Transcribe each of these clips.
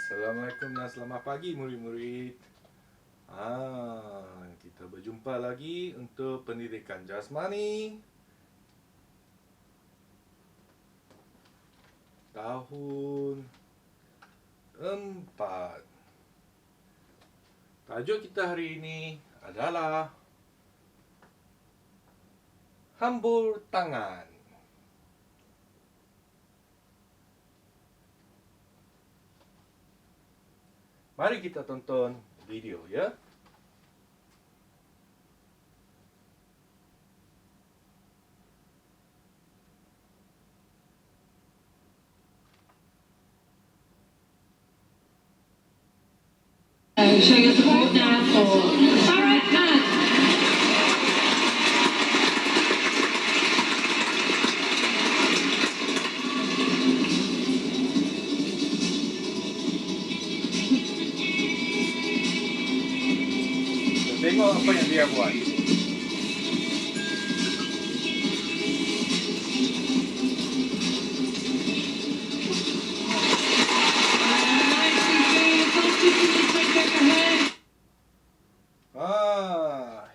Assalamualaikum dan selamat pagi murid-murid. Kita berjumpa lagi untuk pendidikan jasmani tahun 4. Tajuk kita hari ini adalah hambur tangan. Mari kita tonton video ya. Showing your support now for Farah Khan. Tengok apa yang dia buat.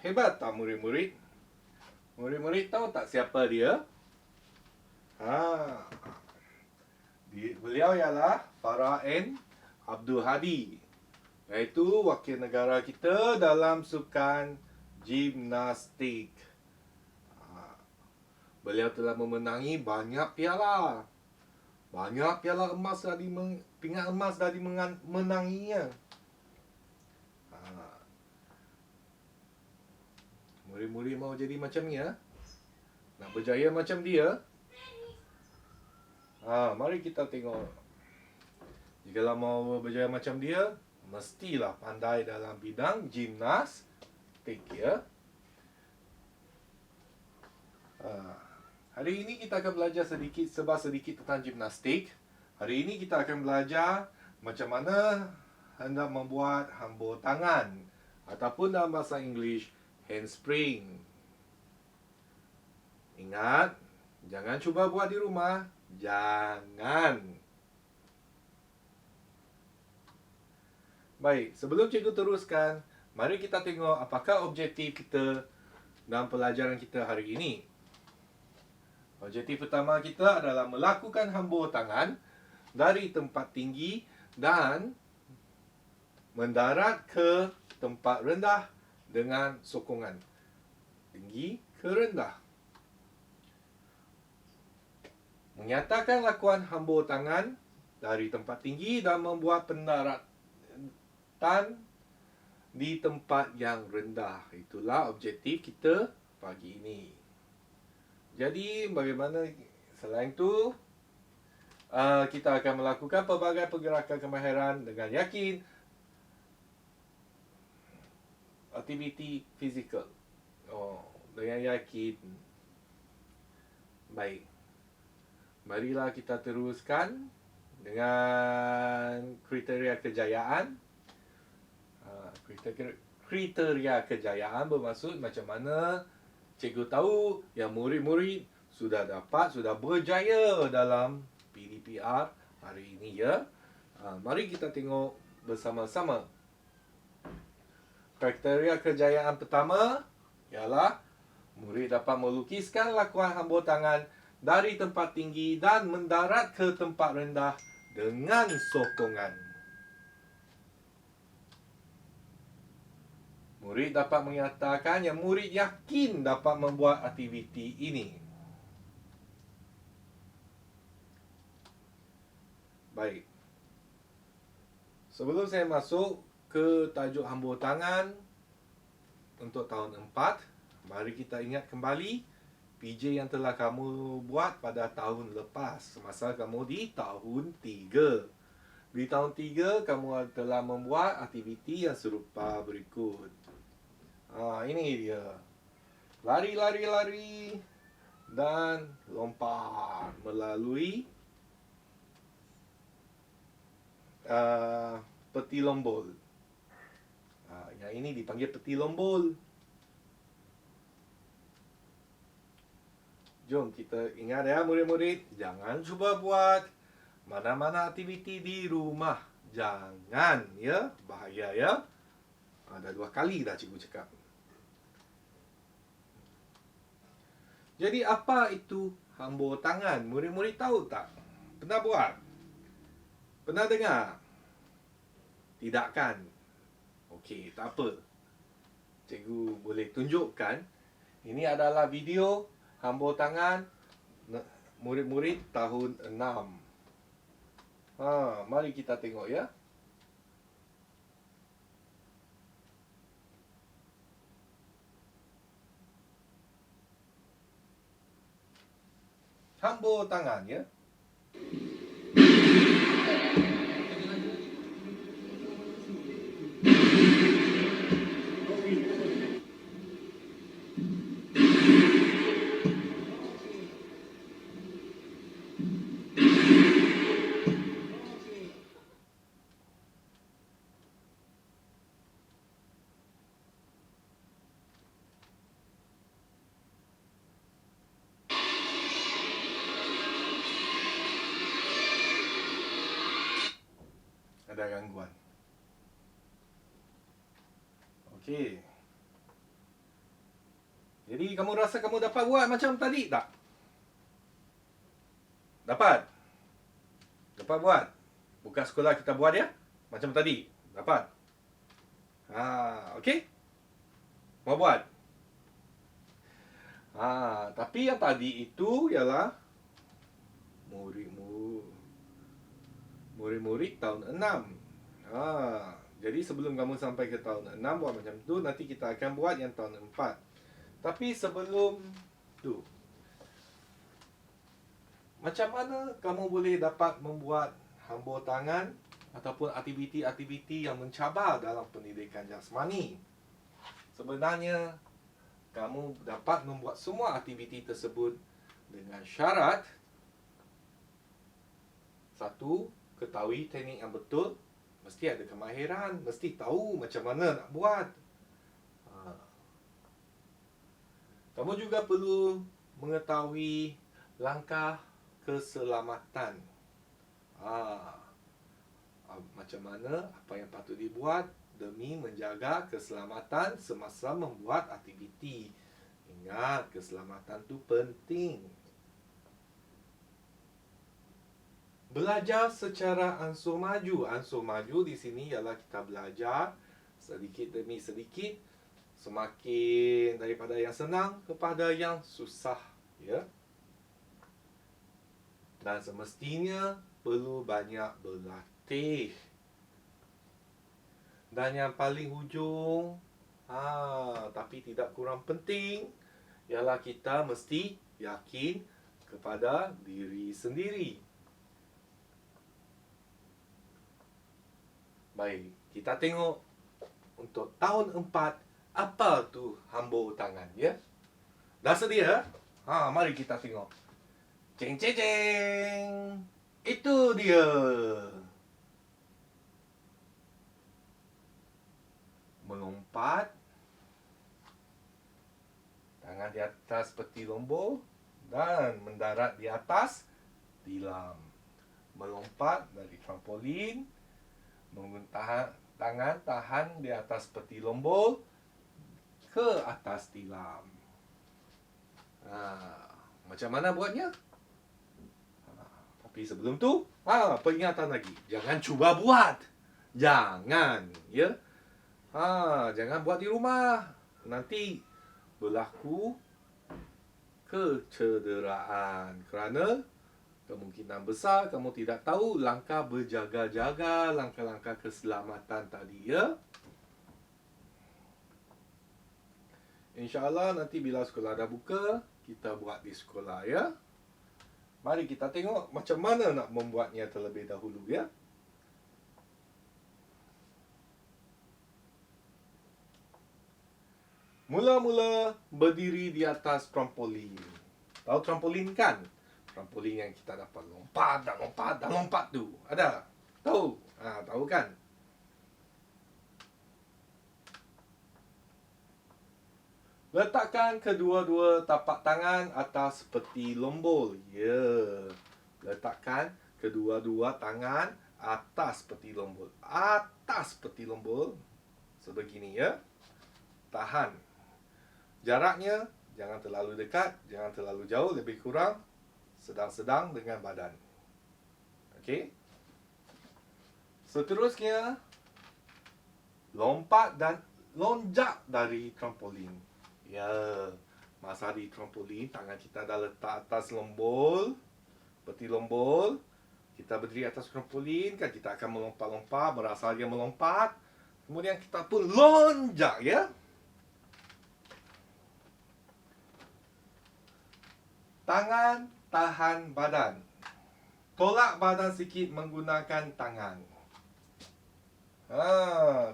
Hebat tak murid-murid? Murid-murid tahu tak siapa dia? Beliau ialah Farah N. Abdul Hadi, iaitu wakil negara kita dalam sukan gimnastik. Beliau telah memenangi banyak piala. Banyak piala emas pingat emas dah dimenanginya. Murid-murid mau jadi macam ni ya? Nak berjaya macam dia? Mari kita tengok. Jikalau mau berjaya macam dia, mestilah pandai dalam bidang gimnastik ya. Hari ini kita akan belajar sedikit tentang gimnastik. Hari ini kita akan belajar macam mana hendak membuat hambur tangan, ataupun dalam bahasa Inggeris handspring. Ingat, jangan cuba buat di rumah. Jangan. Baik, sebelum cikgu teruskan, mari kita tengok apakah objektif kita dalam pelajaran kita hari ini. Objektif pertama kita adalah melakukan hambur tangan dari tempat tinggi dan mendarat ke tempat rendah dengan sokongan tinggi ke rendah. Menyatakan lakuan hambur tangan dari tempat tinggi dan membuat pendaratan di tempat yang rendah. Itulah objektif kita pagi ini. Jadi bagaimana selain itu, kita akan melakukan pelbagai pergerakan kemahiran dengan yakin. Aktiviti fizikal. Dengan yakin. Baik. Marilah kita teruskan dengan kriteria kejayaan. Kriteria kejayaan bermaksud macam mana cikgu tahu yang murid-murid sudah berjaya dalam PDPR hari ini ya. Mari kita tengok bersama-sama. Kriteria kejayaan pertama ialah murid dapat melukiskan lakuan hambur tangan dari tempat tinggi dan mendarat ke tempat rendah dengan sokongan. Murid dapat menyatakan yang murid yakin dapat membuat aktiviti ini. Baik. Sebelum saya masuk ke tajuk hambur tangan untuk tahun 4, mari kita ingat kembali PJ yang telah kamu buat pada tahun lepas semasa kamu di tahun 3. Di tahun 3 kamu telah membuat aktiviti yang serupa berikut. Ini dia. Lari dan lompat melalui peti lombol. Yang ini dipanggil peti lombol. Jom kita ingat ya murid-murid, jangan cuba buat mana-mana aktiviti di rumah. Jangan, ya. Bahaya, ya. Dah 2 kali dah cikgu cakap. Jadi apa itu hambur tangan? Murid-murid tahu tak? Pernah buat? Pernah dengar? Tidak kan? Okey, tak apa. Cikgu boleh tunjukkan. Ini adalah video hambur tangan murid-murid tahun 6. Mari kita tengok, ya. Hambur tangan, ya. Ada gangguan. Okey. Jadi kamu rasa kamu dapat buat macam tadi tak? Dapat? Dapat buat? Bukan sekolah kita buat, ya? Macam tadi. Dapat? Okey? Mau buat? Tapi yang tadi itu ialah murid-murid tahun 6. Jadi sebelum kamu sampai ke tahun 6 buat macam tu, nanti kita akan buat yang tahun 4. Tapi sebelum tu, macam mana kamu boleh dapat membuat hambur tangan ataupun aktiviti-aktiviti yang mencabar dalam pendidikan jasmani? Sebenarnya kamu dapat membuat semua aktiviti tersebut dengan syarat: satu, ketahui teknik yang betul. Mesti ada kemahiran, mesti tahu macam mana nak buat. Kamu juga perlu mengetahui langkah keselamatan. Macam mana, apa yang patut dibuat demi menjaga keselamatan semasa membuat aktiviti. Ingat, keselamatan tu penting. Belajar secara ansur maju. Ansur maju di sini ialah kita belajar sedikit demi sedikit, semakin daripada yang senang kepada yang susah, ya. Dan semestinya perlu banyak berlatih. Dan yang paling hujung, tapi tidak kurang penting, ialah kita mesti yakin kepada diri sendiri. Baik, kita tengok untuk tahun 4, apa tu hambur tangan, ya? Dah sedia? Mari kita tengok. Ceng ceng ceng. Itu dia. Melompat. Tangan di atas peti lombor dan mendarat di atas tilam. Melompat dari trampolin, menggunakan tangan tahan di atas peti lombor ke atas tilam. Macam mana buatnya? Tapi sebelum tu, peringatan lagi. Jangan cuba buat. Jangan, ya. Jangan buat di rumah. Nanti berlaku kecederaan. Kerana kemungkinan besar kamu tidak tahu langkah berjaga-jaga, langkah-langkah keselamatan tadi, ya. InsyaAllah nanti bila sekolah dah buka, kita buat di sekolah, ya. Mari kita tengok macam mana nak membuatnya terlebih dahulu, ya. Mula-mula berdiri di atas trampolin. Tahu trampolin kan? Trampolin yang kita dapat lompat dan lompat dan lompat tu. Ada? Tahu? Tahu kan? Letakkan kedua-dua tapak tangan atas peti lombor. Ya. Letakkan kedua-dua tangan atas peti lombol. Atas peti lombol. Sebegini ya. Tahan. Jaraknya jangan terlalu dekat, jangan terlalu jauh, lebih kurang sedang-sedang dengan badan. Okey. Seterusnya, lompat dan lonjak dari trampolin. Ya, masa di trampolin, tangan kita dah letak atas lombol, peti lombol. Kita berdiri atas trampolin, kan kita akan melompat-lompat, merasa dia melompat. Kemudian kita pun lonjak, ya. Tangan tahan badan. Tolak badan sikit menggunakan tangan.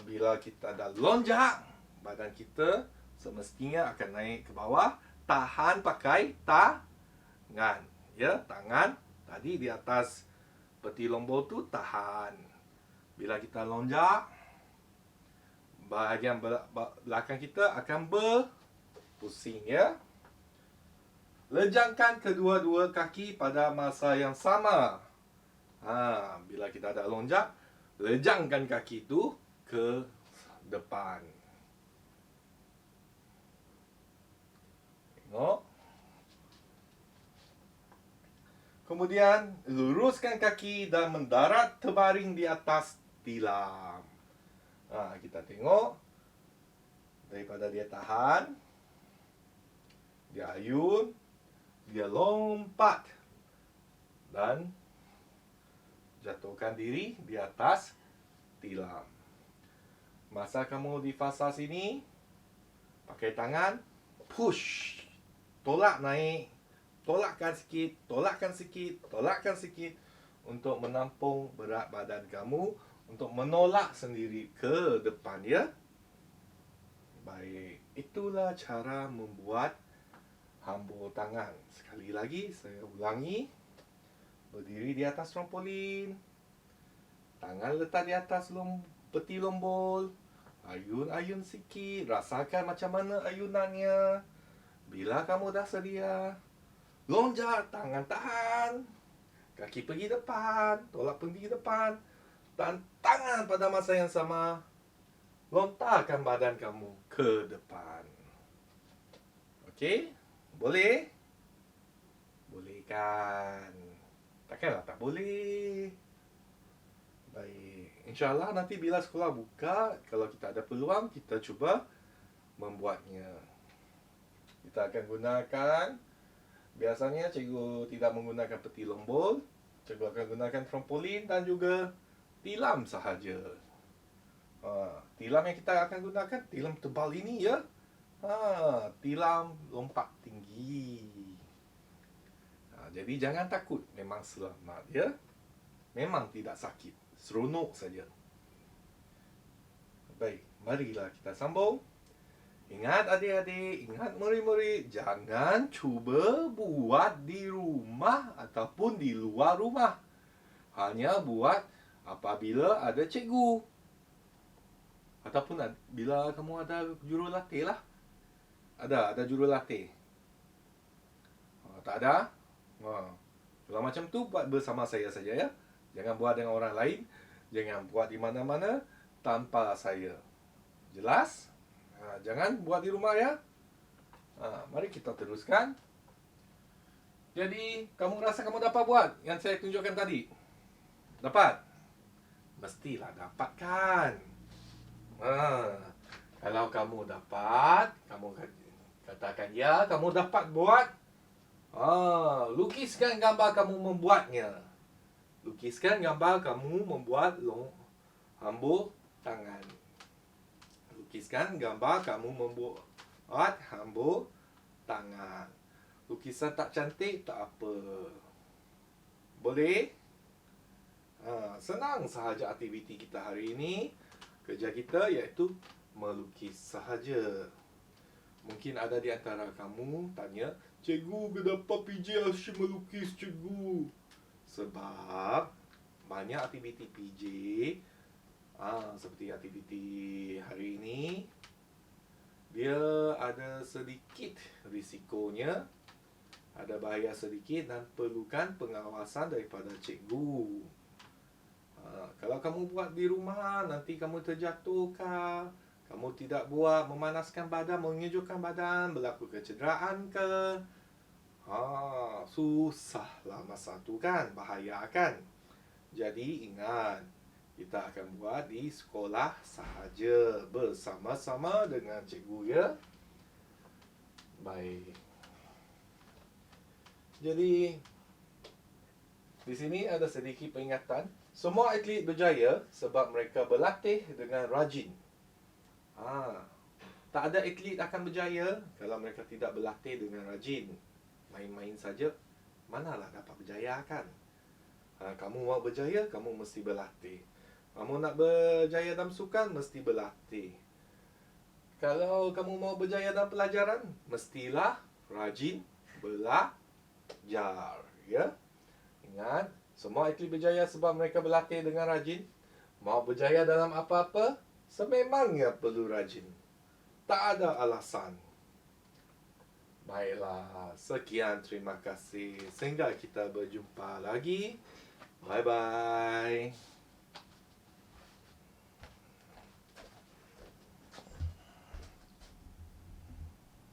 Bila kita dah lonjak, badan kita semestinya akan naik ke bawah. Tahan pakai tangan. Ya, tangan tadi di atas peti lombol tu tahan. Bila kita lonjak, bahagian belakang kita akan berpusing, ya. Lejangkan kedua-dua kaki pada masa yang sama. Bila kita dah lonjak, lejangkan kaki itu ke depan. Tengok. Kemudian, luruskan kaki dan mendarat terbaring di atas tilam. Kita tengok. Daripada dia tahan, dia ayun, dia lompat dan jatuhkan diri di atas tilam. Masa kamu di fasa sini, pakai tangan, push. Tolak naik. Tolakkan sikit, tolakkan sikit, tolakkan sikit. Untuk menampung berat badan kamu. Untuk menolak sendiri ke depan, ya. Baik, itulah cara membuat hambur tangan. Sekali lagi, saya ulangi. Berdiri di atas trampolin. Tangan letak di atas peti lombol. Ayun-ayun sikit. Rasakan macam mana ayunannya. Bila kamu dah sedia, lonjak, tangan tahan. Kaki pergi depan. Tolak pergi depan. Dan tangan pada masa yang sama, lontarkan badan kamu ke depan. Okey? Boleh? Boleh kan? Takkanlah tak boleh. Baik. InsyaAllah nanti bila sekolah buka, kalau kita ada peluang, kita cuba membuatnya. Kita akan gunakan, biasanya cikgu tidak menggunakan peti lombol. Cikgu akan gunakan trampolin dan juga tilam sahaja. Tilam yang kita akan gunakan, tilam tebal ini, ya. Tilam lompat tinggi. Jadi jangan takut, memang selamat, ya. Memang tidak sakit, seronok saja. Baik, marilah kita sambung. Ingat adik-adik, ingat murid-murid, jangan cuba buat di rumah ataupun di luar rumah. Hanya buat apabila ada cikgu. Ataupun bila kamu ada jurulatih lah. Ada jurulatih. Tak ada? Kalau macam tu, buat bersama saya saja, ya. Jangan buat dengan orang lain. Jangan buat di mana-mana tanpa saya. Jelas? Jangan buat di rumah, ya. Mari kita teruskan. Jadi, kamu rasa kamu dapat buat yang saya tunjukkan tadi? Dapat? Mestilah dapat, kan? Kalau kamu dapat, kamu katakan ya, kamu dapat buat. Lukiskan gambar kamu membuatnya. Lukiskan gambar kamu membuat hambur tangan. Lukiskan gambar kamu membuat hambur tangan. Lukisan tak cantik, tak apa. Boleh? Senang sahaja aktiviti kita hari ini. Kerja kita iaitu melukis sahaja. Mungkin ada di antara kamu tanya, "Cikgu, kenapa PJ asyik melukis, cikgu?" Sebab banyak aktiviti PJ, seperti aktiviti hari ini, dia ada sedikit risikonya, ada bahaya sedikit dan perlukan pengawasan daripada cikgu. Kalau kamu buat di rumah, nanti kamu terjatuh kah? Kamu tidak buat memanaskan badan, menyejukkan badan, berlaku kecederaan ke? Susahlah masa tu kan, bahaya kan? Jadi ingat, kita akan buat di sekolah sahaja bersama-sama dengan cikgu ya. Baik. Jadi di sini ada sedikit peringatan. Semua atlet berjaya sebab mereka berlatih dengan rajin. Tak ada atlet akan berjaya kalau mereka tidak berlatih dengan rajin. Main-main saja, manalah dapat berjaya kan? Kamu mau berjaya, kamu mesti berlatih. Kamu nak berjaya dalam sukan, mesti berlatih. Kalau kamu mau berjaya dalam pelajaran, mestilah rajin belajar. Ya? Ingat, semua atlet berjaya sebab mereka berlatih dengan rajin. Mau berjaya dalam apa-apa, sememangnya perlu rajin. Tak ada alasan. Baiklah, sekian, terima kasih. Sehingga kita berjumpa lagi. Bye-bye.